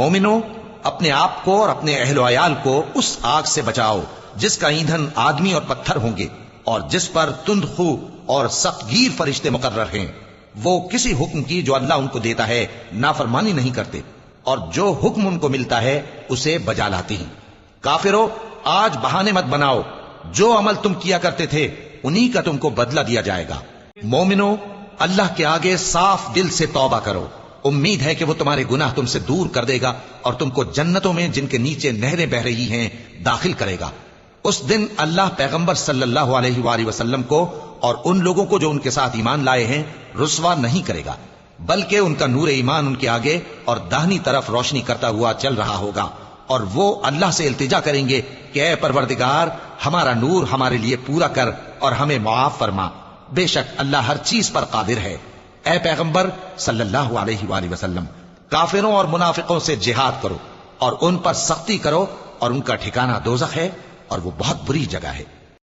مومنو، اپنے آپ کو اور اپنے اہل و عیال کو اس آگ سے بچاؤ جس کا ایندھن آدمی اور پتھر ہوں گے، اور جس پر تند خو اور سخت گیر فرشتے مقرر ہیں۔ وہ کسی حکم کی جو اللہ ان کو دیتا ہے نافرمانی نہیں کرتے، اور جو حکم ان کو ملتا ہے اسے بجا لاتے ہیں۔ کافرو، آج بہانے مت بناؤ، جو عمل تم کیا کرتے تھے انہی کا تم کو بدلہ دیا جائے گا۔ مومنو، اللہ کے آگے صاف دل سے توبہ کرو، امید ہے کہ وہ تمہارے گناہ تم سے دور کر دے گا اور تم کو جنتوں میں جن کے نیچے نہریں بہ رہی ہیں داخل کرے گا۔ اس دن اللہ پیغمبر صلی اللہ علیہ وآلہ وسلم کو اور ان لوگوں کو جو ان کے ساتھ ایمان لائے ہیں رسوا نہیں کرے گا، بلکہ ان کا نور ایمان ان کے آگے اور داہنی طرف روشنی کرتا ہوا چل رہا ہوگا، اور وہ اللہ سے التجا کریں گے کہ اے پروردگار، ہمارا نور ہمارے لیے پورا کر اور ہمیں معاف فرما، بے شک اللہ ہر چیز پر قادر ہے۔ اے پیغمبر صلی اللہ علیہ وآلہ وسلم، کافروں اور منافقوں سے جہاد کرو اور ان پر سختی کرو، اور ان کا ٹھکانہ دوزخ ہے اور وہ بہت بری جگہ ہے۔